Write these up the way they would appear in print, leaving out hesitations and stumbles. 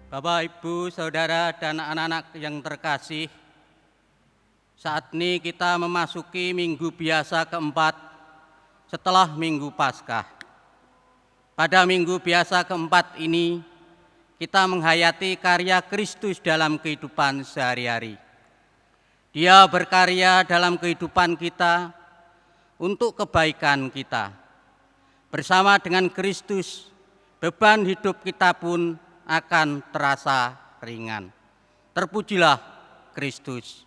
Bapak, Ibu, Saudara, dan anak-anak yang terkasih, saat ini kita memasuki minggu biasa keempat setelah minggu Paskah. Pada minggu biasa keempat ini, kita menghayati karya Kristus dalam kehidupan sehari-hari. Dia berkarya dalam kehidupan kita untuk kebaikan kita. Bersama dengan Kristus, beban hidup kita pun akan terasa ringan. Terpujilah Kristus.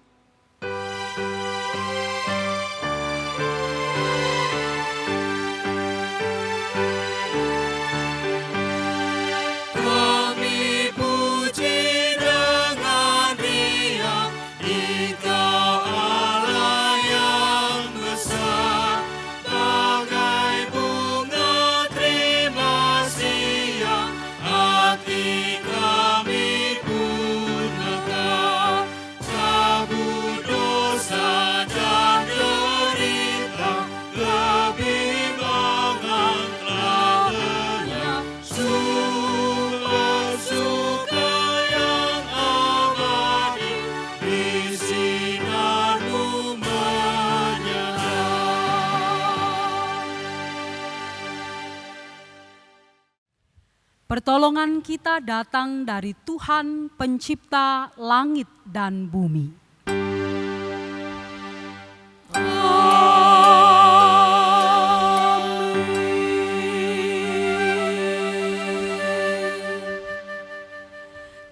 Pertolongan kita datang dari Tuhan Pencipta langit dan bumi.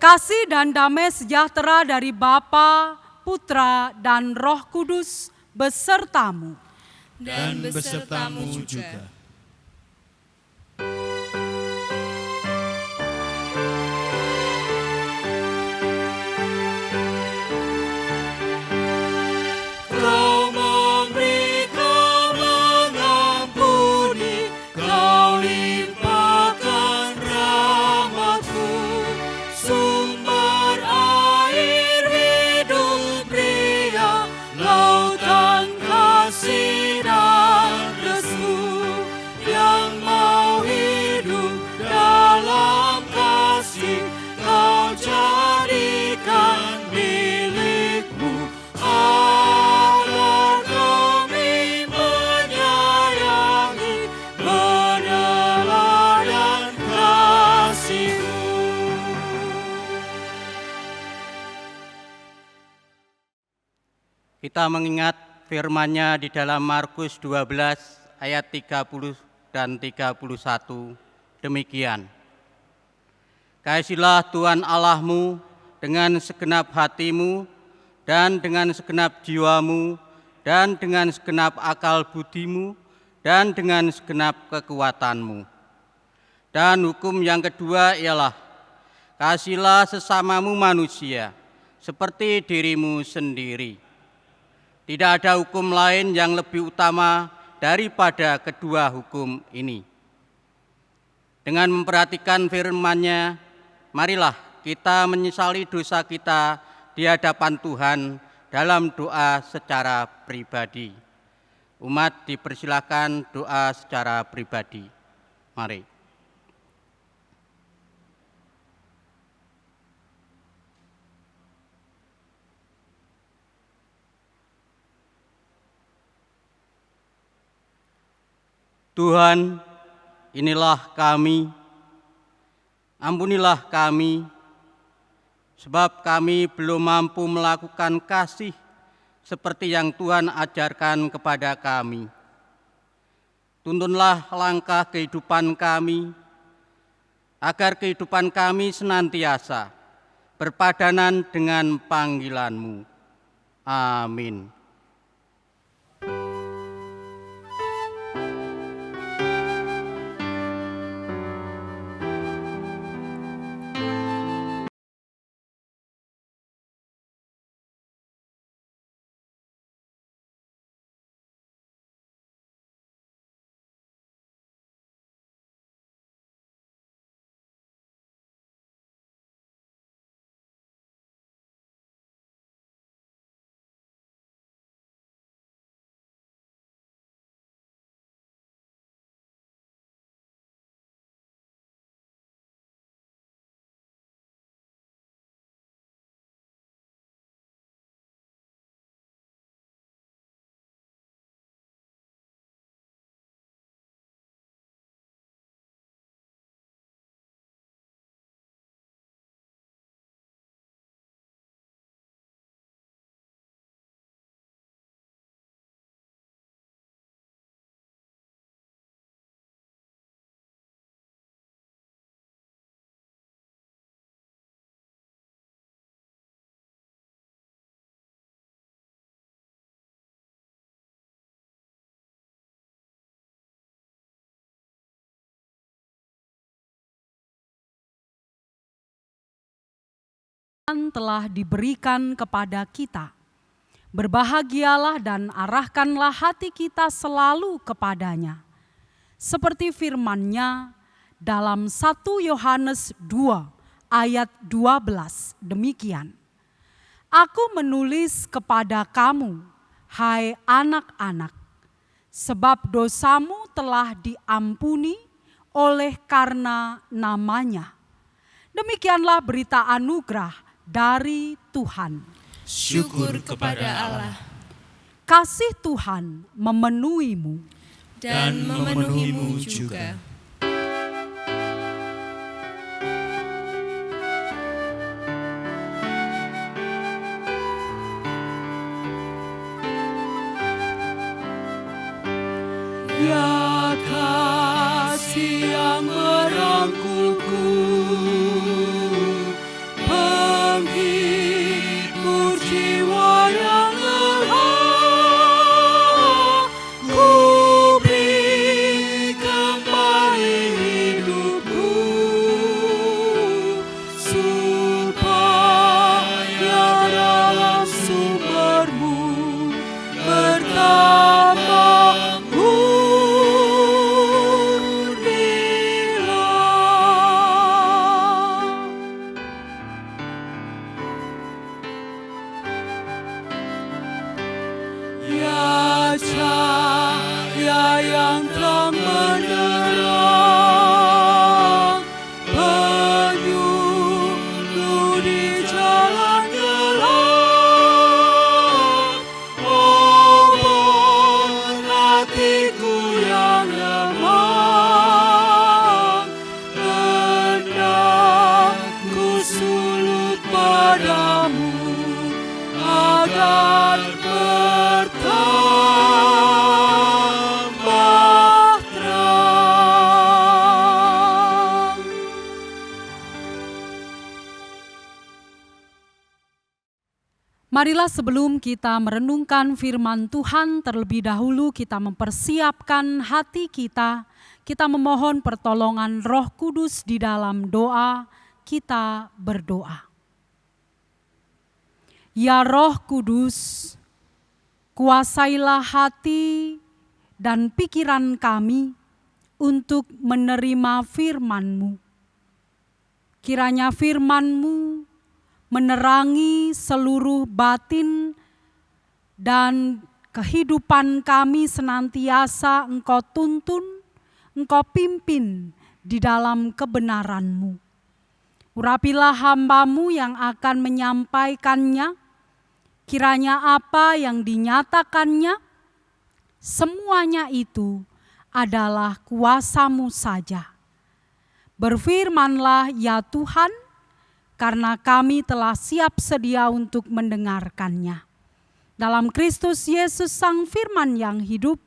Kasih dan damai sejahtera dari Bapa, Putra, dan Roh Kudus besertamu. Dan besertamu juga. Kita mengingat firman-Nya di dalam Markus 12 ayat 30 dan 31 demikian. Kasihilah Tuhan Allahmu dengan segenap hatimu dan dengan segenap jiwamu dan dengan segenap akal budimu dan dengan segenap kekuatanmu. Dan hukum yang kedua ialah kasihilah sesamamu manusia seperti dirimu sendiri. Tidak ada hukum lain yang lebih utama daripada kedua hukum ini. Dengan memperhatikan firman-Nya, marilah kita menyesali dosa kita di hadapan Tuhan dalam doa secara pribadi. Umat dipersilakan doa secara pribadi. Mari. Tuhan, inilah kami, ampunilah kami, sebab kami belum mampu melakukan kasih seperti yang Tuhan ajarkan kepada kami. Tuntunlah langkah kehidupan kami, agar kehidupan kami senantiasa berpadanan dengan panggilan-Mu. Amin. telah diberikan kepada kita. Berbahagialah dan arahkanlah hati kita selalu kepadanya. Seperti firman-Nya dalam 1 Yohanes 2 ayat 12 demikian. Aku menulis kepada kamu, hai anak-anak, sebab dosamu telah diampuni oleh karena namanya. Demikianlah berita anugerah dari Tuhan. Syukur kepada Allah. Kasih Tuhan memenuhimu Dan memenuhimu juga. Ya kasih yang merangkulku, penghibur jiwa yang lelah, ku beri kembali hidupku, supaya dalam sumber-Mu bertambah Marilah sebelum kita merenungkan firman Tuhan, terlebih dahulu kita mempersiapkan hati kita memohon pertolongan Roh Kudus di dalam doa, kita berdoa. Ya Roh Kudus, kuasailah hati dan pikiran kami untuk menerima firman-Mu. Kiranya firman-Mu menerangi seluruh batin dan kehidupan kami senantiasa Engkau tuntun, Engkau pimpin di dalam kebenaran-Mu. Urapilah hamba-Mu yang akan menyampaikannya, kiranya apa yang dinyatakannya, semuanya itu adalah kuasa-Mu saja. Berfirmanlah ya Tuhan, karena kami telah siap sedia untuk mendengarkannya. Dalam Kristus Yesus Sang Firman yang hidup,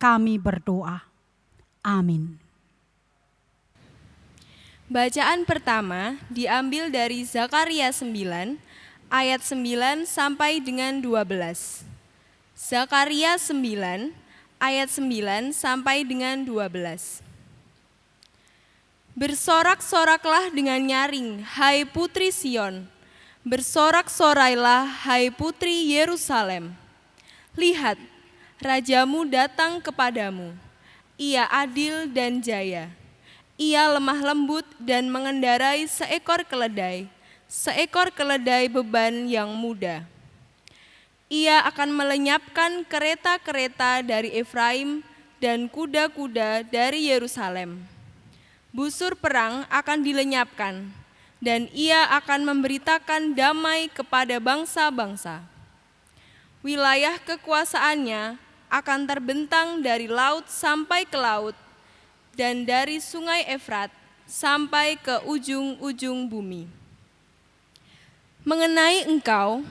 kami berdoa. Amin. Bacaan pertama diambil dari Zakaria 9, ayat 9 sampai dengan 12. Zakaria 9, ayat 9 sampai dengan 12. Bersorak-soraklah dengan nyaring, hai putri Sion. Bersorak-sorailah, hai putri Yerusalem. Lihat, rajamu datang kepadamu. Ia adil dan jaya. Ia lemah lembut dan mengendarai seekor keledai beban yang muda. Ia akan melenyapkan kereta-kereta dari Efraim dan kuda-kuda dari Yerusalem. Busur perang akan dilenyapkan, dan ia akan memberitakan damai kepada bangsa-bangsa. Wilayah kekuasaannya akan terbentang dari laut sampai ke laut, dan dari sungai Efrat sampai ke ujung-ujung bumi. Mengenai engkau,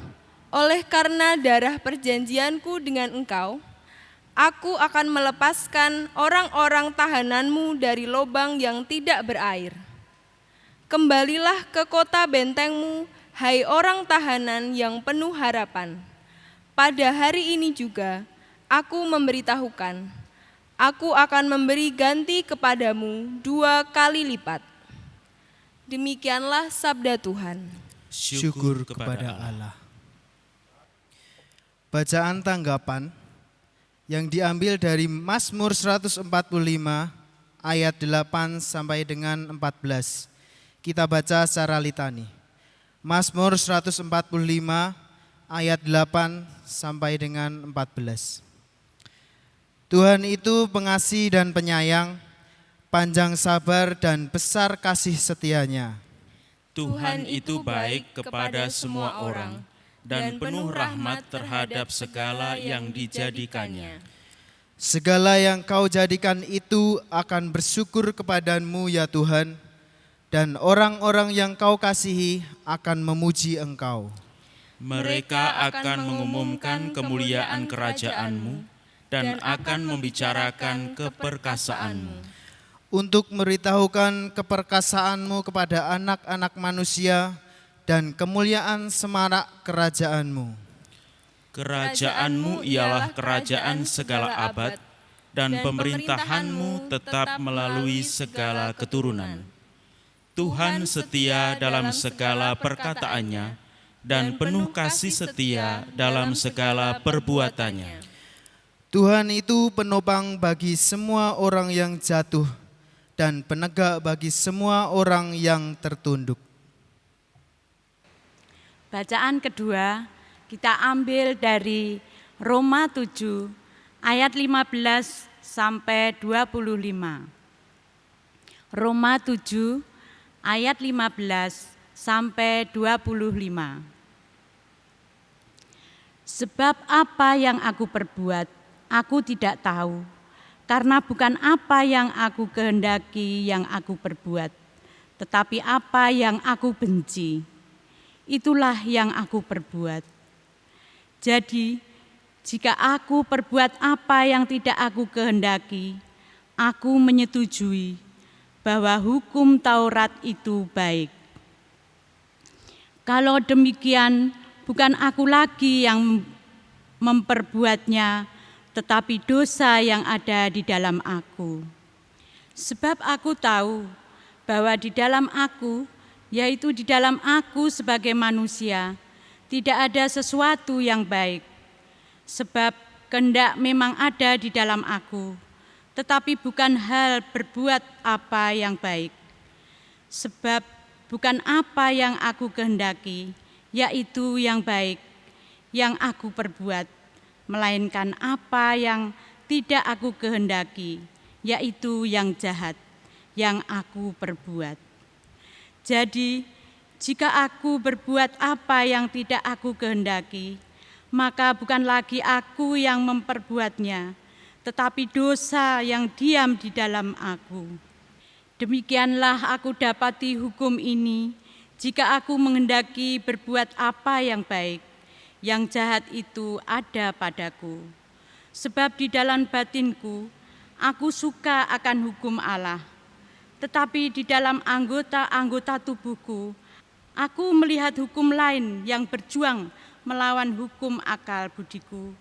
oleh karena darah perjanjianku dengan engkau, aku akan melepaskan orang-orang tahananmu dari lubang yang tidak berair. Kembalilah ke kota bentengmu, hai orang tahanan yang penuh harapan. Pada hari ini juga, aku memberitahukan, aku akan memberi ganti kepadamu 2 kali lipat. Demikianlah sabda Tuhan. Syukur kepada Allah. Bacaan tanggapan yang diambil dari Mazmur 145 ayat 8 sampai dengan 14. Kita baca secara litani. Mazmur 145 ayat 8 sampai dengan 14. Tuhan itu pengasih dan penyayang, panjang sabar dan besar kasih setianya. Tuhan itu baik kepada semua orang dan penuh rahmat terhadap segala yang dijadikannya. Segala yang kau jadikan itu akan bersyukur kepadamu ya Tuhan, dan orang-orang yang kau kasihi akan memuji Engkau. Mereka akan mengumumkan kemuliaan kerajaan-Mu dan akan membicarakan keperkasaanmu. Untuk memberitahukan keperkasaan-Mu kepada anak-anak manusia dan kemuliaan semarak kerajaan-Mu. Kerajaan-Mu ialah kerajaan segala abad, dan pemerintahan-Mu tetap melalui segala keturunan. Tuhan setia dalam segala perkataannya, dan penuh kasih setia dalam segala perbuatannya. Tuhan itu penopang bagi semua orang yang jatuh, dan penegak bagi semua orang yang tertunduk. Bacaan kedua kita ambil dari Roma 7 ayat 15 sampai 25. Roma 7 ayat 15 sampai 25. Sebab apa yang aku perbuat, aku tidak tahu. Karena bukan apa yang aku kehendaki yang aku perbuat, tetapi apa yang aku benci, itulah yang aku perbuat. Jadi, jika aku perbuat apa yang tidak aku kehendaki, aku menyetujui bahwa hukum Taurat itu baik. Kalau demikian, bukan aku lagi yang memperbuatnya, tetapi dosa yang ada di dalam aku. Sebab aku tahu bahwa di dalam aku, yaitu di dalam aku sebagai manusia, tidak ada sesuatu yang baik. Sebab kehendak memang ada di dalam aku, tetapi bukan hal berbuat apa yang baik. Sebab bukan apa yang aku kehendaki, yaitu yang baik, yang aku perbuat, melainkan apa yang tidak aku kehendaki, yaitu yang jahat, yang aku perbuat. Jadi, jika aku berbuat apa yang tidak aku kehendaki, maka bukan lagi aku yang memperbuatnya, tetapi dosa yang diam di dalam aku. Demikianlah aku dapati hukum ini, jika aku menghendaki berbuat apa yang baik, yang jahat itu ada padaku. Sebab di dalam batinku, aku suka akan hukum Allah. Tetapi di dalam anggota-anggota tubuhku, aku melihat hukum lain yang berjuang melawan hukum akal budiku,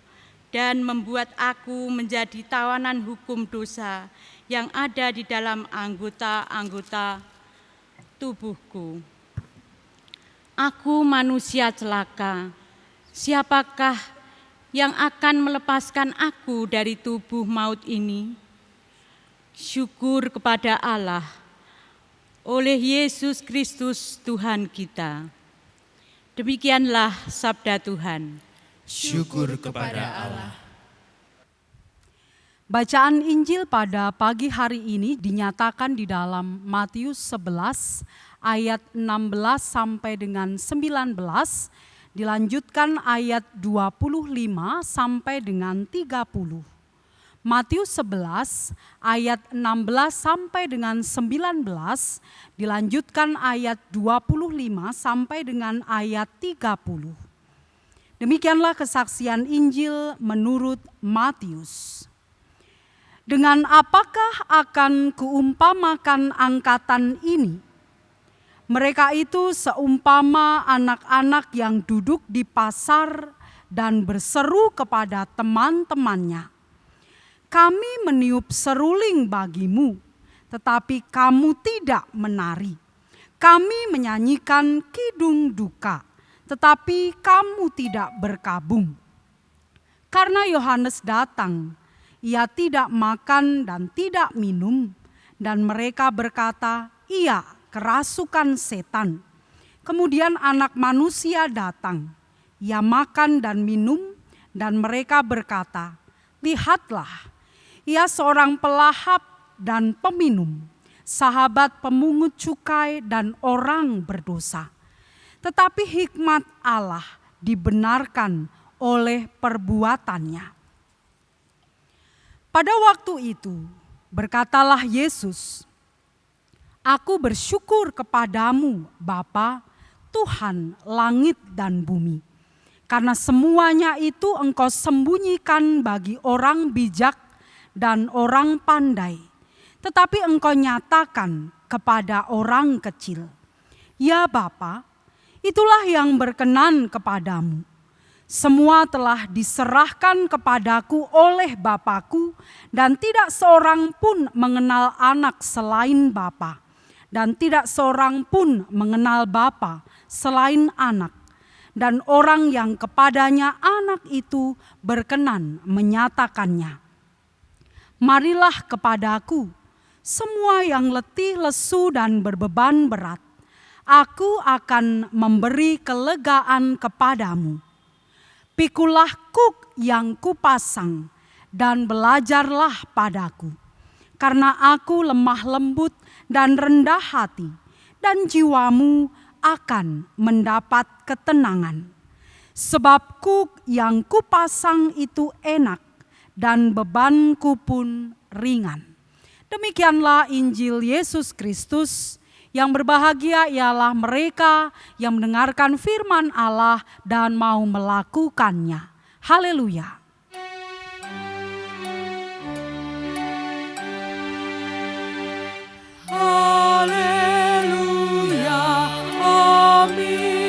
dan membuat aku menjadi tawanan hukum dosa yang ada di dalam anggota-anggota tubuhku. Aku manusia celaka. Siapakah yang akan melepaskan aku dari tubuh maut ini? Syukur kepada Allah oleh Yesus Kristus Tuhan kita. Demikianlah sabda Tuhan. Syukur kepada Allah. Bacaan Injil pada pagi hari ini dinyatakan di dalam Matius 11 ayat 16 sampai dengan 19, dilanjutkan ayat 25 sampai dengan 30. Matius 11 ayat 16 sampai dengan 19, dilanjutkan ayat 25 sampai dengan ayat 30. Demikianlah kesaksian Injil menurut Matius. Dengan apakah akan kuumpamakan angkatan ini? Mereka itu seumpama anak-anak yang duduk di pasar dan berseru kepada teman-temannya, "Kami meniup seruling bagimu, tetapi kamu tidak menari. Kami menyanyikan kidung duka, tetapi kamu tidak berkabung. Karena Yohanes datang, ia tidak makan dan tidak minum, dan mereka berkata, ia kerasukan setan. Kemudian Anak Manusia datang, ia makan dan minum, dan mereka berkata, lihatlah, ia seorang pelahap dan peminum, sahabat pemungut cukai dan orang berdosa. Tetapi hikmat Allah dibenarkan oleh perbuatannya. Pada waktu itu berkatalah Yesus, aku bersyukur kepadamu Bapa, Tuhan langit dan bumi, karena semuanya itu Engkau sembunyikan bagi orang bijak dan orang pandai, tetapi Engkau nyatakan kepada orang kecil. Ya Bapa, itulah yang berkenan kepadamu. Semua telah diserahkan kepadaku oleh Bapa-Ku, dan tidak seorang pun mengenal anak selain Bapa, dan tidak seorang pun mengenal Bapa selain anak, dan orang yang kepadanya anak itu berkenan menyatakannya. Marilah kepadaku, semua yang letih, lesu, dan berbeban berat. Aku akan memberi kelegaan kepadamu. Pikulah kuk yang kupasang, dan belajarlah padaku. Karena aku lemah lembut dan rendah hati, dan jiwamu akan mendapat ketenangan. Sebab kuk yang kupasang itu enak, dan bebanku pun ringan. Demikianlah Injil Yesus Kristus. Yang berbahagia ialah mereka yang mendengarkan firman Allah dan mau melakukannya. Haleluya. Haleluya. Amin.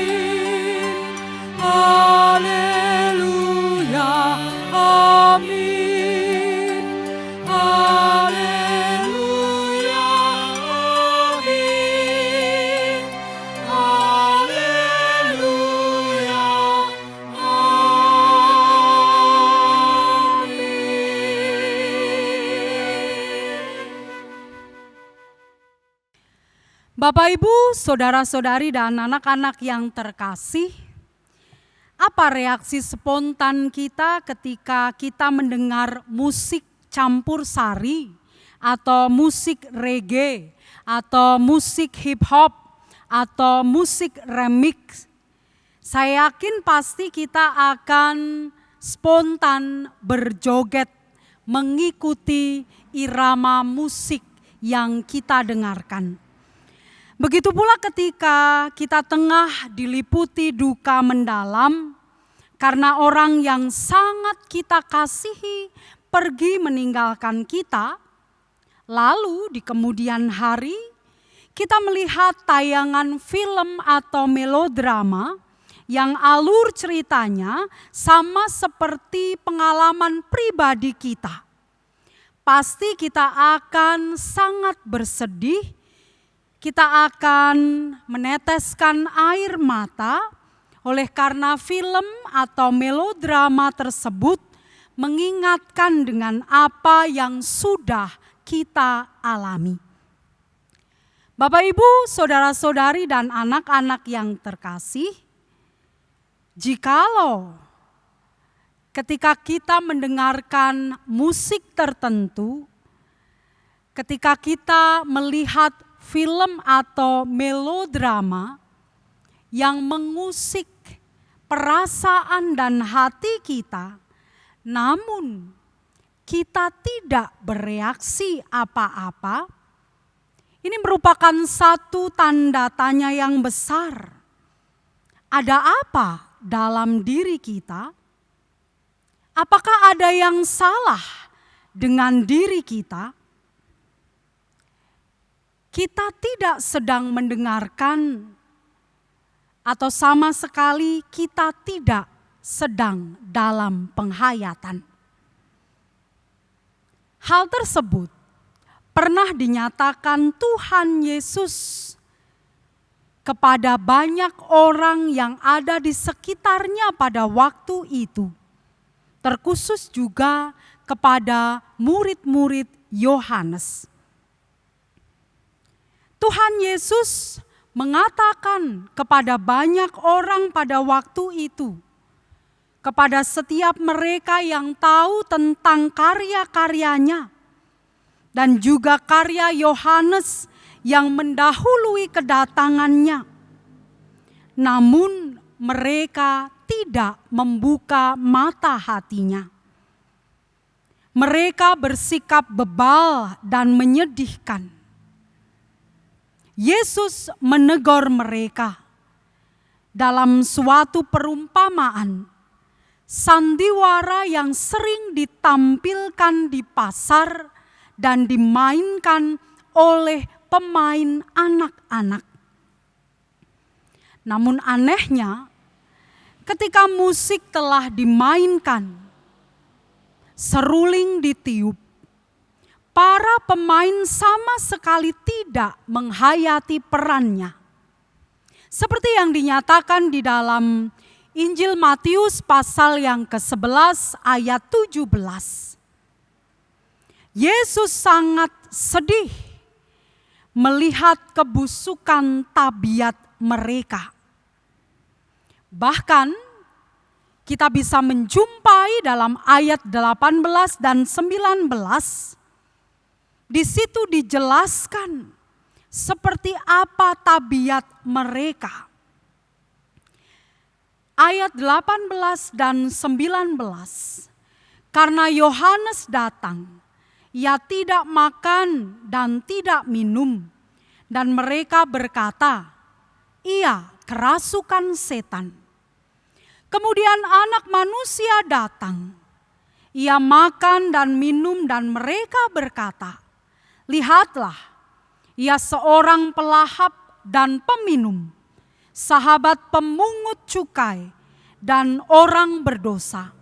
Haleluya. Amin. Haleluya. Amin. Haleluya. Bapak, Ibu, saudara-saudari, dan anak-anak yang terkasih, apa reaksi spontan kita ketika kita mendengar musik campur sari, atau musik reggae, atau musik hip hop, atau musik remix? Saya yakin pasti kita akan spontan berjoget mengikuti irama musik yang kita dengarkan. Begitu pula ketika kita tengah diliputi duka mendalam karena orang yang sangat kita kasihi pergi meninggalkan kita, lalu di kemudian hari kita melihat tayangan film atau melodrama yang alur ceritanya sama seperti pengalaman pribadi kita. Pasti kita akan sangat bersedih. Kita akan meneteskan air mata oleh karena film atau melodrama tersebut mengingatkan dengan apa yang sudah kita alami. Bapak, Ibu, saudara-saudari, dan anak-anak yang terkasih, jikalau ketika kita mendengarkan musik tertentu, ketika kita melihat film atau melodrama yang mengusik perasaan dan hati kita, namun kita tidak bereaksi apa-apa, ini merupakan satu tanda tanya yang besar. Ada apa dalam diri kita? Apakah ada yang salah dengan diri kita? Kita tidak sedang mendengarkan, atau sama sekali kita tidak sedang dalam penghayatan. Hal tersebut pernah dinyatakan Tuhan Yesus kepada banyak orang yang ada di sekitarnya pada waktu itu, terkhusus juga kepada murid-murid Yohanes. Tuhan Yesus mengatakan kepada banyak orang pada waktu itu, kepada setiap mereka yang tahu tentang karya-karyanya dan juga karya Yohanes yang mendahului kedatangannya. Namun mereka tidak membuka mata hatinya. Mereka bersikap bebal dan menyedihkan. Yesus menegur mereka dalam suatu perumpamaan, sandiwara yang sering ditampilkan di pasar dan dimainkan oleh pemain anak-anak. Namun anehnya, ketika musik telah dimainkan, seruling ditiup, para pemain sama sekali tidak menghayati perannya. Seperti yang dinyatakan di dalam Injil Matius pasal yang ke-11 ayat 17. Yesus sangat sedih melihat kebusukan tabiat mereka. Bahkan kita bisa menjumpai dalam ayat 18 dan 19, di situ dijelaskan seperti apa tabiat mereka. Ayat 18 dan 19, karena Yohanes datang, ia tidak makan dan tidak minum, dan mereka berkata, ia kerasukan setan. Kemudian Anak Manusia datang, ia makan dan minum, dan mereka berkata, lihatlah, ia seorang pelahap dan peminum, sahabat pemungut cukai dan orang berdosa.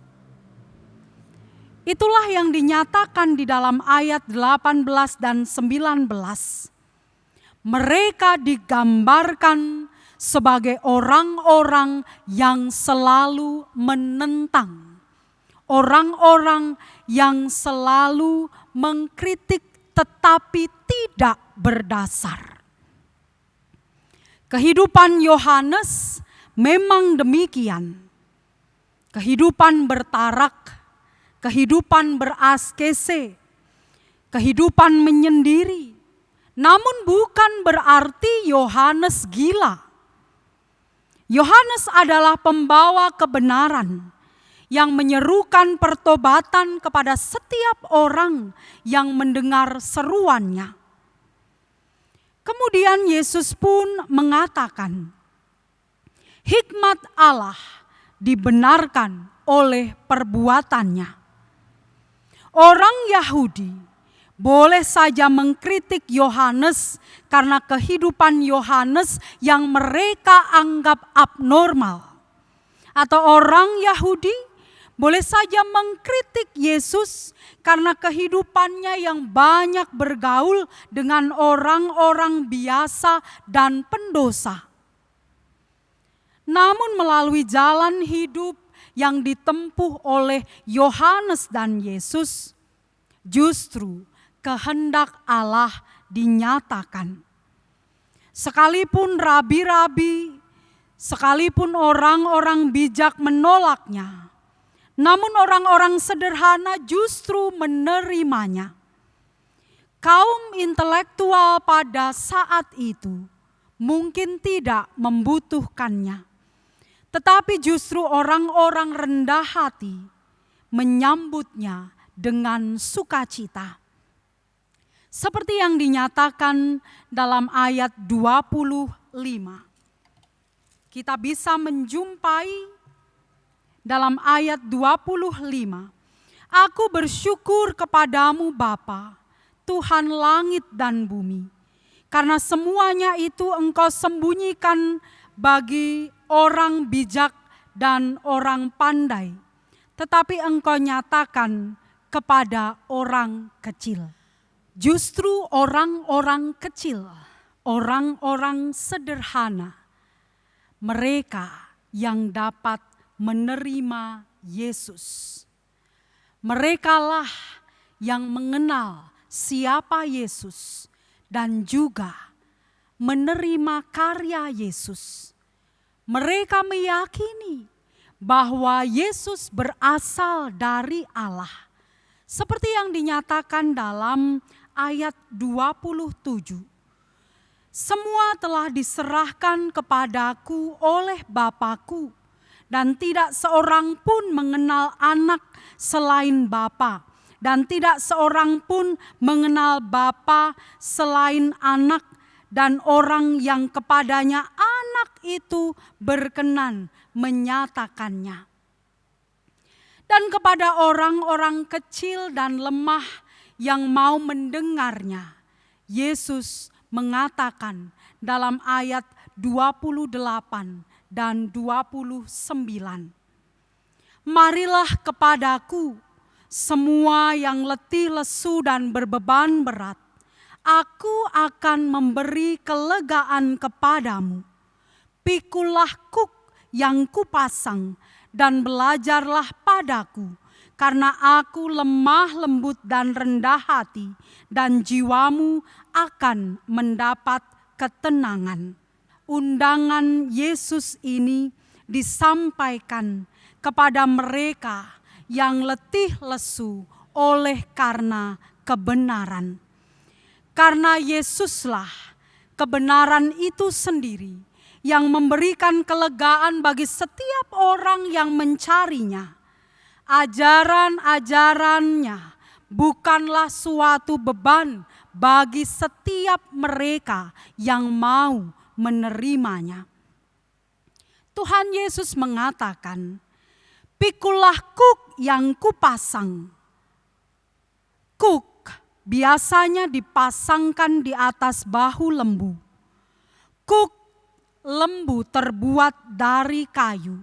Itulah yang dinyatakan di dalam ayat 18 dan 19. Mereka digambarkan sebagai orang-orang yang selalu menentang, orang-orang yang selalu mengkritik tetapi tidak berdasar. Kehidupan Yohanes memang demikian. Kehidupan bertarak, kehidupan beraskese, kehidupan menyendiri. Namun bukan berarti Yohanes gila. Yohanes adalah pembawa kebenaran yang menyerukan pertobatan kepada setiap orang yang mendengar seruannya. Kemudian Yesus pun mengatakan, hikmat Allah dibenarkan oleh perbuatannya. Orang Yahudi boleh saja mengkritik Yohanes karena kehidupan Yohanes yang mereka anggap abnormal. Atau orang Yahudi boleh saja mengkritik Yesus karena kehidupannya yang banyak bergaul dengan orang-orang biasa dan pendosa. Namun melalui jalan hidup yang ditempuh oleh Yohanes dan Yesus, justru kehendak Allah dinyatakan. Sekalipun rabi-rabi, sekalipun orang-orang bijak menolaknya, namun orang-orang sederhana justru menerimanya. Kaum intelektual pada saat itu mungkin tidak membutuhkannya, tetapi justru orang-orang rendah hati menyambutnya dengan sukacita. Seperti yang dinyatakan dalam ayat 25. Kita bisa menjumpai dalam ayat 25. Aku bersyukur kepadamu Bapa, Tuhan langit dan bumi, karena semuanya itu Engkau sembunyikan bagi orang bijak dan orang pandai, tetapi Engkau nyatakan kepada orang kecil. Justru orang-orang kecil, orang-orang sederhana, mereka yang dapat menerima Yesus. Merekalah yang mengenal siapa Yesus dan juga menerima karya Yesus. Mereka meyakini bahwa Yesus berasal dari Allah, seperti yang dinyatakan dalam ayat 27. Semua telah diserahkan kepadaku oleh Bapa-Ku, dan tidak seorang pun mengenal anak selain Bapa, dan tidak seorang pun mengenal Bapa selain anak, dan orang yang kepadanya anak itu berkenan menyatakannya. Dan kepada orang-orang kecil dan lemah yang mau mendengarnya, Yesus mengatakan dalam ayat 28 dan 29, "Marilah kepadaku semua yang letih lesu dan berbeban berat, aku akan memberi kelegaan kepadamu. Pikulah kuk yang kupasang dan belajarlah padaku, karena aku lemah lembut dan rendah hati, dan jiwamu akan mendapat ketenangan." Undangan Yesus ini disampaikan kepada mereka yang letih lesu oleh karena kebenaran. Karena Yesuslah kebenaran itu sendiri yang memberikan kelegaan bagi setiap orang yang mencarinya. Ajaran-ajarannya bukanlah suatu beban bagi setiap mereka yang mau menerimanya. Tuhan Yesus mengatakan, "Pikulah kuk yang kupasang." Kuk biasanya dipasangkan di atas bahu lembu. Kuk lembu terbuat dari kayu.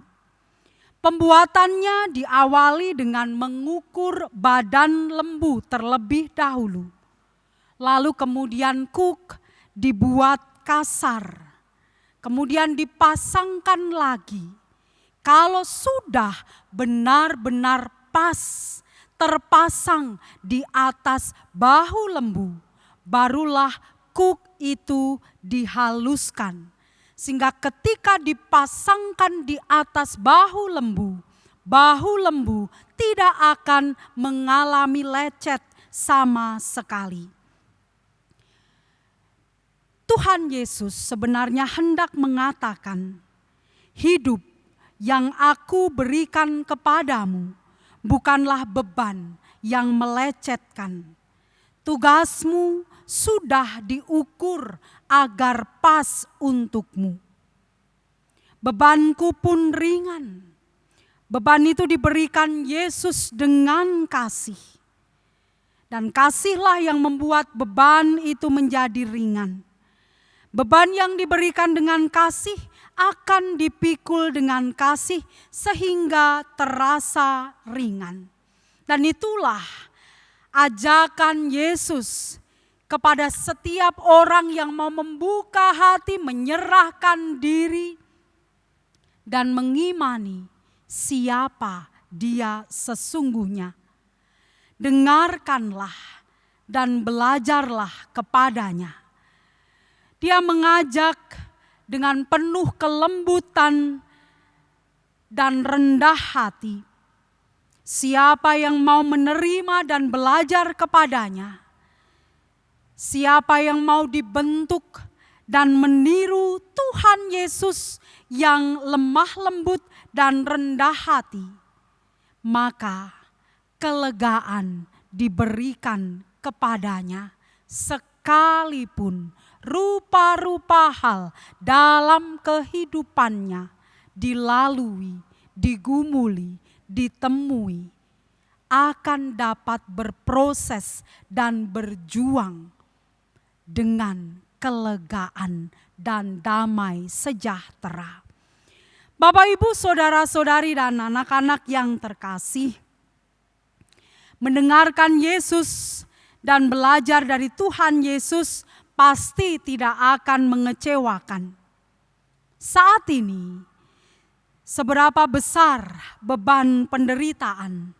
Pembuatannya diawali dengan mengukur badan lembu terlebih dahulu. Lalu kemudian kuk dibuat kasar. Kemudian dipasangkan lagi. Kalau sudah benar-benar pas terpasang di atas bahu lembu, barulah kuk itu dihaluskan. Sehingga ketika dipasangkan di atas bahu lembu tidak akan mengalami lecet sama sekali. Tuhan Yesus sebenarnya hendak mengatakan, hidup yang aku berikan kepadamu bukanlah beban yang melecetkan. Tugasmu sudah diukur agar pas untukmu. Bebanku pun ringan. Beban itu diberikan Yesus dengan kasih. Dan kasihlah yang membuat beban itu menjadi ringan. Beban yang diberikan dengan kasih akan dipikul dengan kasih sehingga terasa ringan. Dan itulah ajakan Yesus kepada setiap orang yang mau membuka hati, menyerahkan diri, dan mengimani siapa Dia sesungguhnya. Dengarkanlah dan belajarlah kepadanya. Dia mengajak dengan penuh kelembutan dan rendah hati. Siapa yang mau menerima dan belajar kepadanya, siapa yang mau dibentuk dan meniru Tuhan Yesus yang lemah lembut dan rendah hati, maka kelegaan diberikan kepadanya sekalipun rupa-rupa hal dalam kehidupannya dilalui, digumuli, ditemui, akan dapat berproses dan berjuang dengan kelegaan dan damai sejahtera. Bapak, Ibu, saudara-saudari, dan anak-anak yang terkasih, mendengarkan Yesus dan belajar dari Tuhan Yesus pasti tidak akan mengecewakan. Saat ini, seberapa besar beban penderitaan,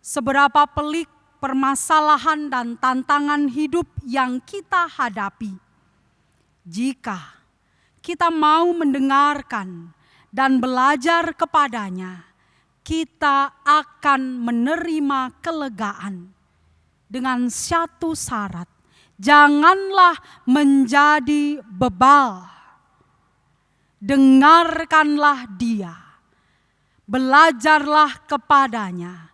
seberapa pelik permasalahan dan tantangan hidup yang kita hadapi. Jika kita mau mendengarkan dan belajar kepadanya, kita akan menerima kelegaan. Dengan satu syarat, janganlah menjadi bebal. Dengarkanlah dia, belajarlah kepadanya,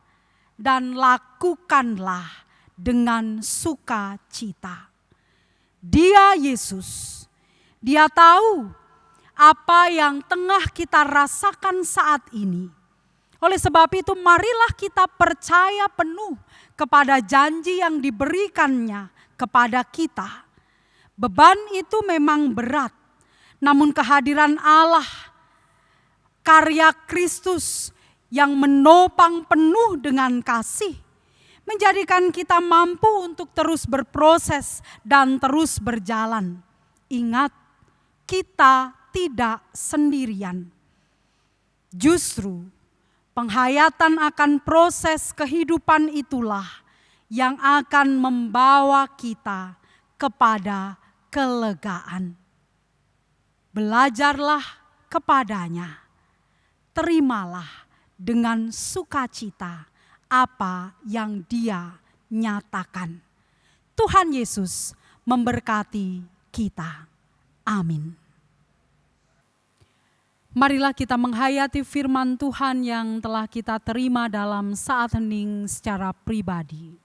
dan lakukanlah dengan sukacita. Dia Yesus, dia tahu apa yang tengah kita rasakan saat ini. Oleh sebab itu marilah kita percaya penuh kepada janji yang diberikannya kepada kita. Beban itu memang berat, namun kehadiran Allah, karya Kristus yang menopang penuh dengan kasih, menjadikan kita mampu untuk terus berproses dan terus berjalan. Ingat, kita tidak sendirian. Justru penghayatan akan proses kehidupan itulah yang akan membawa kita kepada kelegaan. Belajarlah kepadanya, terimalah dengan sukacita apa yang dia nyatakan. Tuhan Yesus memberkati kita. Amin. Marilah kita menghayati firman Tuhan yang telah kita terima dalam saat hening secara pribadi.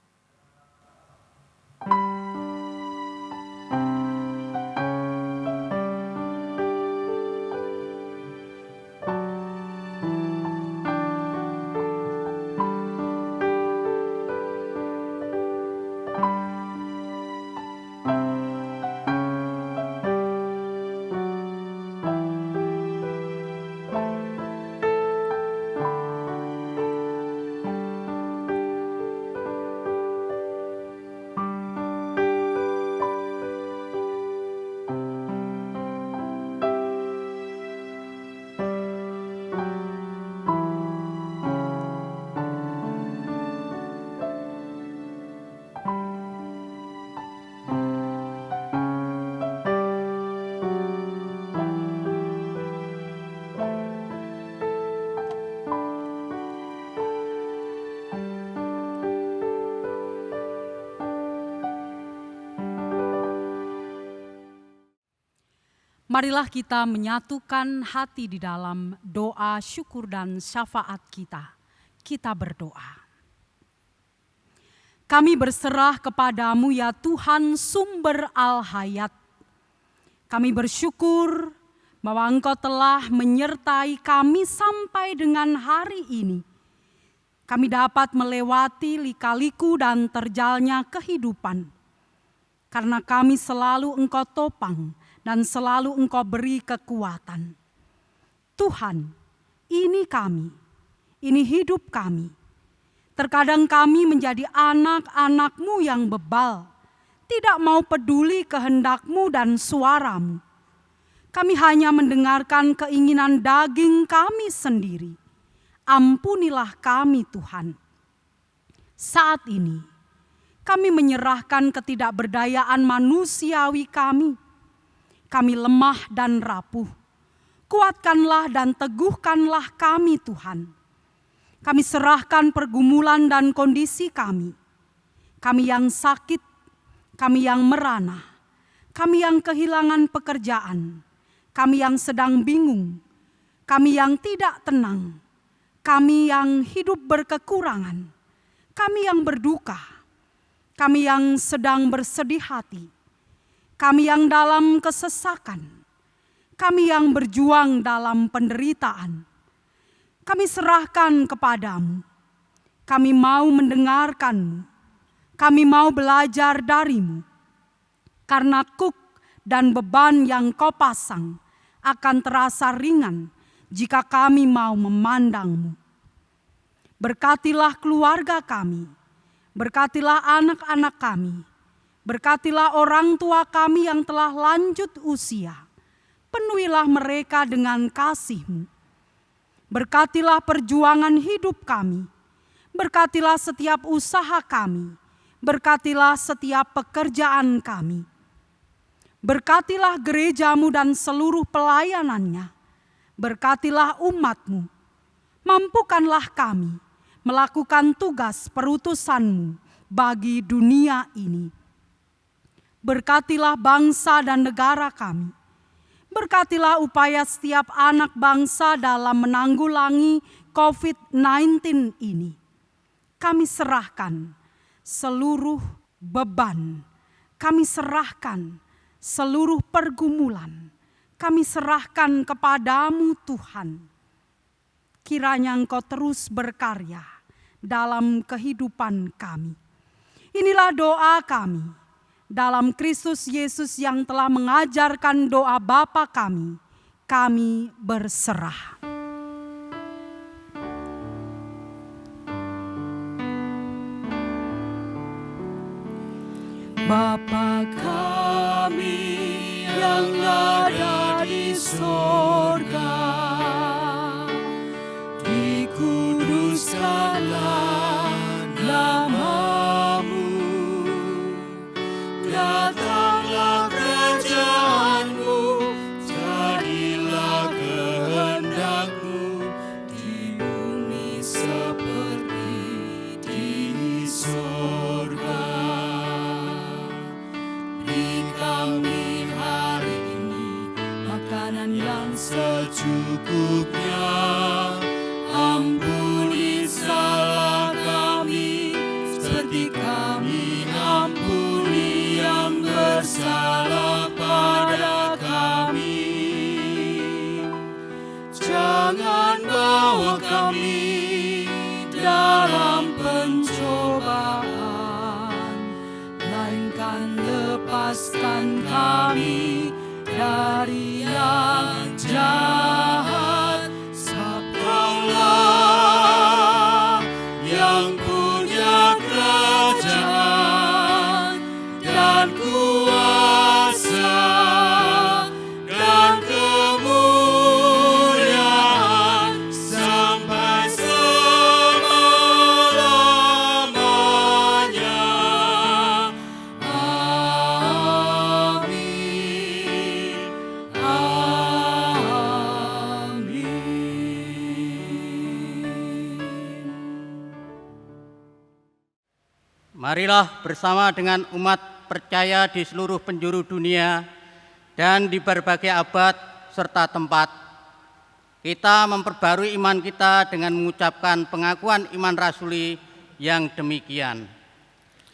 Marilah kita menyatukan hati di dalam doa syukur dan syafaat kita. Kita berdoa. Kami berserah kepadamu ya Tuhan sumber al-hayat. Kami bersyukur bahwa Engkau telah menyertai kami sampai dengan hari ini. Kami dapat melewati lika-liku dan terjalnya kehidupan. Karena kami selalu Engkau topang dan selalu Engkau beri kekuatan. Tuhan, ini kami, ini hidup kami. Terkadang kami menjadi anak-anak-Mu yang bebal, tidak mau peduli kehendak-Mu dan suara-Mu. Kami hanya mendengarkan keinginan daging kami sendiri. Ampunilah kami Tuhan. Saat ini, kami menyerahkan ketidakberdayaan manusiawi kami. Kami lemah dan rapuh. Kuatkanlah dan teguhkanlah kami Tuhan. Kami serahkan pergumulan dan kondisi kami. Kami yang sakit, kami yang merana, kami yang kehilangan pekerjaan, kami yang sedang bingung, kami yang tidak tenang, kami yang hidup berkekurangan, kami yang berduka, kami yang sedang bersedih hati, kami yang dalam kesesakan, kami yang berjuang dalam penderitaan. Kami serahkan kepadamu. Kami mau mendengarkan-Mu. Kami mau belajar dari-Mu. Karena kuk dan beban yang Kau pasang akan terasa ringan jika kami mau memandang-Mu. Berkatilah keluarga kami. Berkatilah anak-anak kami. Berkatilah orang tua kami yang telah lanjut usia. Penuhilah mereka dengan kasih-Mu. Berkatilah perjuangan hidup kami. Berkatilah setiap usaha kami. Berkatilah setiap pekerjaan kami. Berkatilah gereja-Mu dan seluruh pelayanannya. Berkatilah umat-Mu. Mampukanlah kami melakukan tugas perutusan-Mu bagi dunia ini. Berkatilah bangsa dan negara kami. Berkatilah upaya setiap anak bangsa dalam menanggulangi COVID-19 ini. Kami serahkan seluruh beban, kami serahkan seluruh pergumulan, kami serahkan kepadamu Tuhan. Kiranya Engkau terus berkarya dalam kehidupan kami. Inilah doa kami dalam Kristus Yesus yang telah mengajarkan doa Bapa kami berserah. Bapa kami yang ada di sorga, dikuduskanlah nama-Mu, datanglah kerajaan-Mu, jadilah kehendak-Mu di bumi seperti di sorga. Beri kami hari ini makanan yang secukupnya, ampuni salah kami seperti kami ampuni yang bersalah pada kami. Jangan bawa kami dalam pencobaan, melainkan lepaskan kami dari yang jahat. Sabdalah yang punya kerajaan dan kuasa dan kemuliaan sampai selama-lamanya. Amin. Amin. Marilah bersama dengan umat percaya di seluruh penjuru dunia dan di berbagai abad serta tempat, kita memperbarui iman kita dengan mengucapkan pengakuan iman rasuli yang demikian.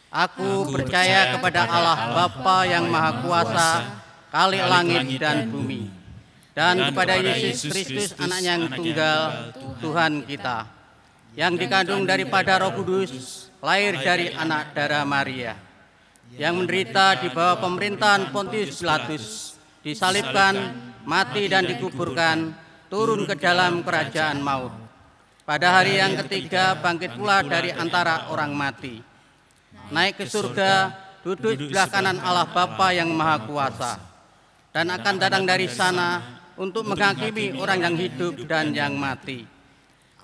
Aku percaya kepada Allah Bapa yang Maha Kuasa, Khalik langit dan bumi, dan kepada Yesus Kristus anaknya yang tunggal, Tuhan kita, yang dikandung daripada Roh Kudus, lahir dari anak darah Maria, yang menderita di bawah pemerintahan Pontius Pilatus, disalibkan, mati dan dikuburkan, turun ke dalam kerajaan maut. Pada hari yang ketiga bangkit pula dari antara orang mati, naik ke surga, duduk sebelah kanan Allah Bapa yang Maha Kuasa, dan akan datang dari sana untuk menghakimi orang yang hidup dan yang mati.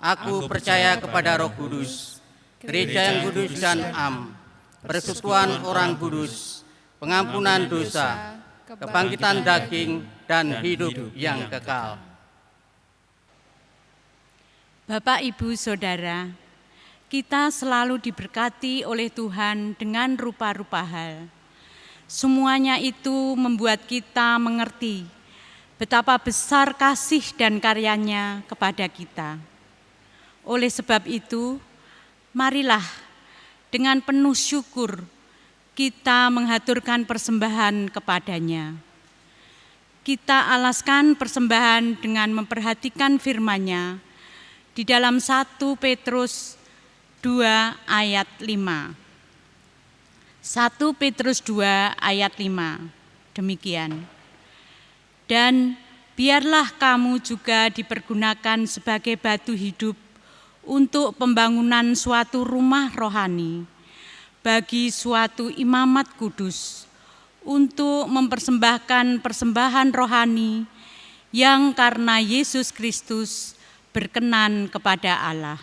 Aku percaya kepada Roh Kudus, gereja yang kudus dan am, persekutuan orang kudus, pengampunan dosa, kebangkitan daging, dan hidup yang kekal. Bapak, Ibu, Saudara, kita selalu diberkati oleh Tuhan dengan rupa-rupa hal. Semuanya itu membuat kita mengerti betapa besar kasih dan karyanya kepada kita. Oleh sebab itu, marilah dengan penuh syukur kita menghaturkan persembahan kepadanya. Kita alaskan persembahan dengan memperhatikan firman-Nya di dalam 1 Petrus 2 ayat 5. 1 Petrus 2 ayat 5, demikian. Dan biarlah kamu juga dipergunakan sebagai batu hidup untuk pembangunan suatu rumah rohani, bagi suatu imamat kudus untuk mempersembahkan persembahan rohani yang karena Yesus Kristus berkenan kepada Allah.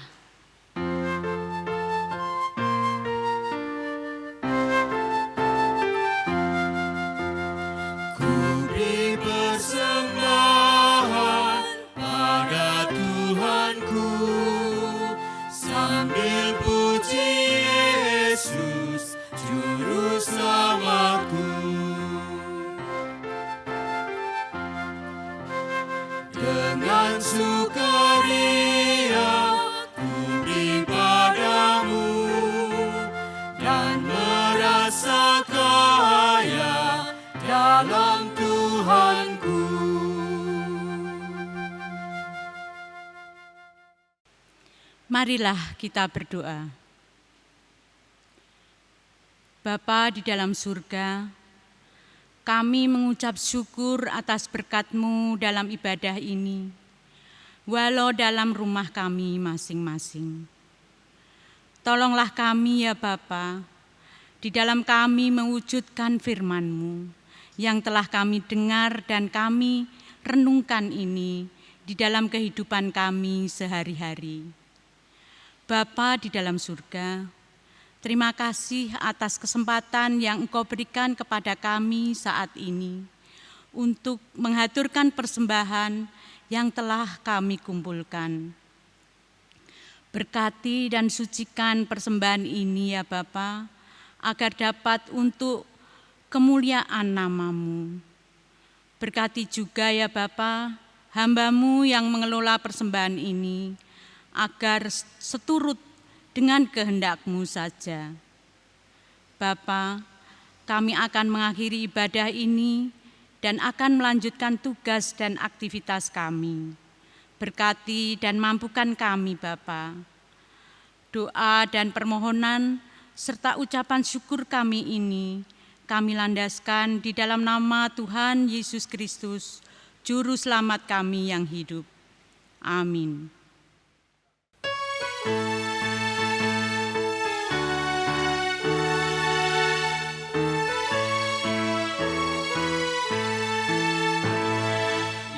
Dengan sukaria ku beri padamu dan merasa kaya dalam Tuhanku. Marilah kita berdoa. Bapa di dalam surga, kami mengucap syukur atas berkat-Mu dalam ibadah ini, walau dalam rumah kami masing-masing. Tolonglah kami ya Bapa, di dalam kami mewujudkan firman-Mu yang telah kami dengar dan kami renungkan ini di dalam kehidupan kami sehari-hari. Bapa di dalam surga, terima kasih atas kesempatan yang Engkau berikan kepada kami saat ini untuk menghaturkan persembahan yang telah kami kumpulkan. Berkati dan sucikan persembahan ini ya Bapa, agar dapat untuk kemuliaan nama-Mu. Berkati juga ya Bapa, hamba-Mu yang mengelola persembahan ini, agar seturut dengan kehendak-Mu saja. Bapa, kami akan mengakhiri ibadah ini dan akan melanjutkan tugas dan aktivitas kami. Berkati dan mampukan kami Bapa. Doa dan permohonan serta ucapan syukur kami ini kami landaskan di dalam nama Tuhan Yesus Kristus, Juru Selamat kami yang hidup. Amin.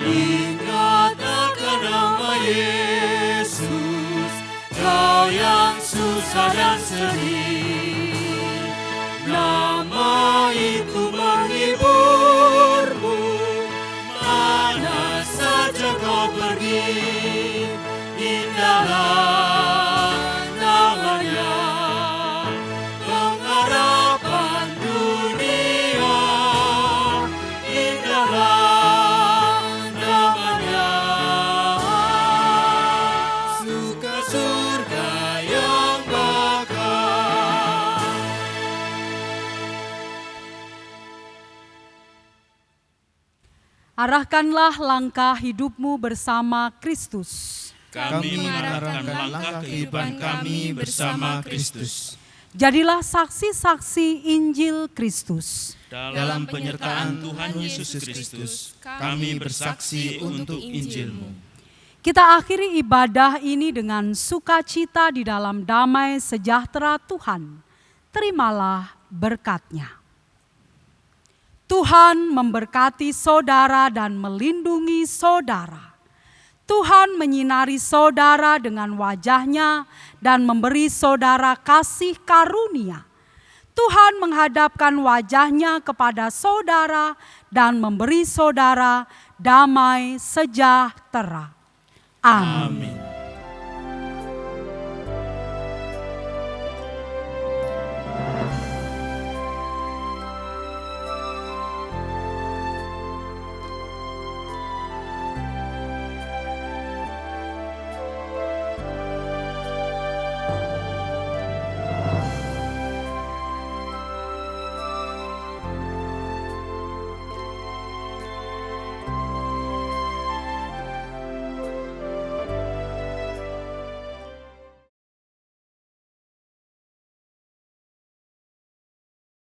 Ingat akan nama Yesus, kau yang susah dan sedih. Nama itu menghiburmu, mana saja kau pergi. Indahlah namanya, pengharapan dunia. Indahlah namanya, suka surga yang bakal. Arahkanlah langkah hidupmu bersama Kristus. Kami mengarahkan langkah kehidupan kami bersama Kristus. Jadilah saksi-saksi Injil Kristus. Dalam penyertaan Tuhan Yesus Kristus, kami bersaksi untuk Injil-Mu. Kita akhiri ibadah ini dengan sukacita di dalam damai sejahtera Tuhan. Terimalah berkat-Nya. Tuhan memberkati saudara dan melindungi saudara. Tuhan menyinari saudara dengan wajah-Nya dan memberi saudara kasih karunia. Tuhan menghadapkan wajah-Nya kepada saudara dan memberi saudara damai sejahtera. Amin.